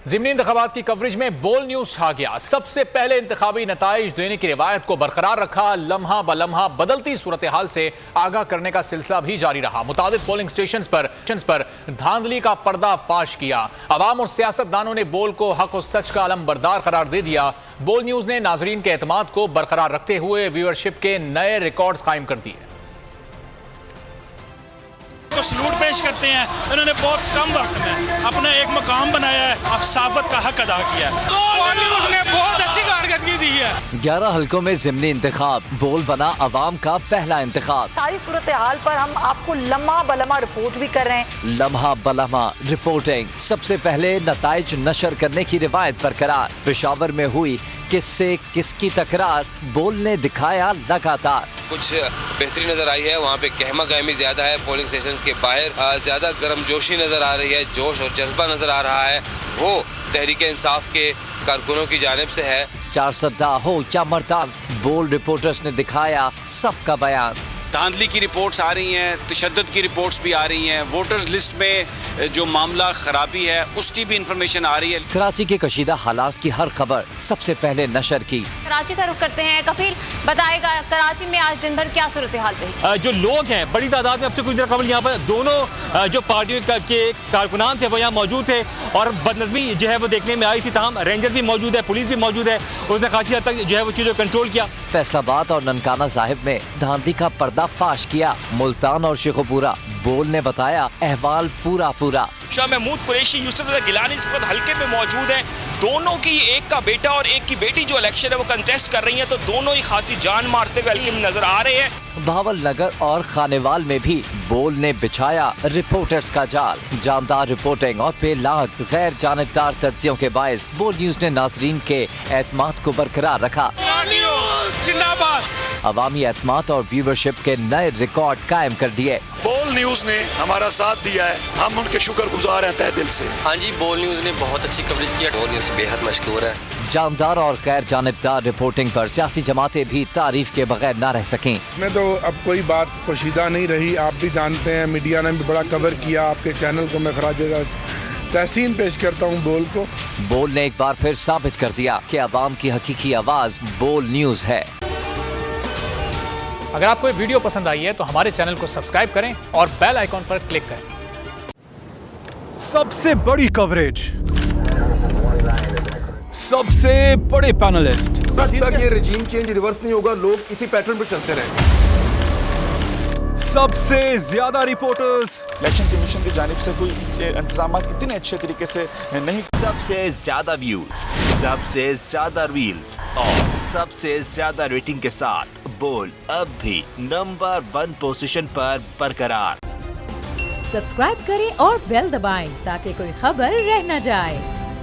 ज़िमनी इंतखाबात की कवरेज में बोल न्यूज छा गया। सबसे पहले इंतखाबी नताइज देने की रिवायत को बरकरार रखा। लम्हा बलम्हा बदलती सूरत हाल से आगाह करने का सिलसिला भी जारी रहा। मुताबिक पोलिंग स्टेशन पर धांधली का पर्दा फाश किया। अवाम और सियासतदानों ने बोल को हक और सच का अलमबरदार करार दे दिया। बोल न्यूज ने नाजरीन के एतमाद को बरकरार रखते हुए व्यूअरशिप के नए रिकॉर्ड्स कायम कर दिए। को सलूट पेश करते हैं। इन्होंने बहुत कम वक्त में अपना एक मकाम बनाया है, अब साफत का हक अदा किया है। ने बहुत अच्छी कारकर्दगी दी है। 11 हल्कों में ज़िमनी इंतखाब, बोल बना अवाम का पहला इंतखाब। सारी सूरत हाल पर हम आपको लम्हा बलम्हा रिपोर्ट भी कर रहे हैं। लम्हा बलम्हा रिपोर्टिंग। सबसे पहले नताइज नशर करने की रिवायत बरकरार। पेशावर में हुई किससे किसकी तकरार, बोल ने दिखाया लगातार। कुछ बेहतरी नजर आई है, वहाँ पे कहमा गहमी ज्यादा है। पोलिंग स्टेशन के बाहर ज्यादा गर्मजोशी नजर आ रही है, जोश और जज्बा नजर आ रहा है। वो तहरीक इंसाफ के कारकुनों की जानिब से है। 4 सद्दा हो या मर्दान, बोल रिपोर्टर्स ने दिखाया सबका बयान। धांधली की रिपोर्ट्स आ रही हैं, तशद्दुद की रिपोर्ट्स भी आ रही हैं। वोटर्स लिस्ट में जो मामला खराबी है उसकी भी इंफॉर्मेशन आ रही है। कराची के कशीदा हालात की हर खबर सबसे पहले नशर की। कराची का रुख करते हैं। कफील बताएगा कराची में आज दिन भर क्या सूरत हाल रही। जो लोग हैं बड़ी तादाद में, अब से कुछ देर कबल यहाँ पर दोनों जो पार्टियों के कारकुनान थे वो यहाँ मौजूद थे और बदनज़मी जो है वो देखने में आई थी। तमाम रेंजर भी मौजूद है, पुलिस भी मौजूद है। उसने खासी हद तक जो है वो चीज़ों कंट्रोल किया। फैसलाबाद और ननकाना साहिब में धांधली का पर्दा फाश किया। मुल्तान और शेखोपुरा, बोल ने बताया अहवाल पूरा। शाह महमूद कुरैशी, यूसुफ गिलानी इस वक्त हल्के पे मौजूद हैं। दोनों की, एक का बेटा और एक की बेटी जो इलेक्शन है वो कंटेस्ट कर रही हैं, तो दोनों ही खासी जान मारते हुए हल्के में नजर आ रहे हैं। भावल नगर और खानेवाल में भी बोल ने बिछाया रिपोर्टर्स का जाल। जानदार रिपोर्टिंग और बेलाग गैर जानिबदार तज्जियों के बायस बोल न्यूज ने नाजरीन के एतमाद को बरकरार रखा। अवामी एतमाद और व्यूवरशिप के नए रिकॉर्ड कायम कर दिए। बोल न्यूज ने हमारा साथ दिया है, हम उनके शुक्रगुजार हैं तहे दिल से। हाँ जी, बोल न्यूज ने बहुत अच्छी कवरेज किया। बोल न्यूज बेहद मशकूर है। जानदार और गैर जानिबदार रिपोर्टिंग पर सियासी जमातें भी तारीफ के बगैर न रह सकें। मैं तो अब कोई बात पोशीदा नहीं रही, आप भी जानते हैं, मीडिया ने भी बड़ा कवर किया। आपके चैनल को मैं खराज तहसीन पेश करता हूँ बोल को। बोल ने एक बार फिर साबित कर दिया कि अवाम की हकीकी आवाज बोल न्यूज है। अगर आपको ये वीडियो पसंद आई है तो हमारे चैनल को सब्सक्राइब करें और बेल आइकॉन पर क्लिक करें। सबसे बड़ी कवरेज, सबसे बड़े पैनलिस्ट, जब तक ये रजीम चेंज रिवर्स नहीं होगा, लोग इसी पैटर्न पर चलते रहेंगे। सबसे ज्यादा रिपोर्टर्स, इलेक्शन कमीशन की जानिब से कोई इंतजाम इतने अच्छे तरीके से नहीं। सबसे ज्यादा व्यूज, सबसे ज्यादा रील्स और सबसे ज्यादा रेटिंग के साथ बोल अब भी नंबर 1 पोजीशन पर बरकरार। सब्सक्राइब करें और बेल दबाएं ताकि कोई खबर रह न जाए।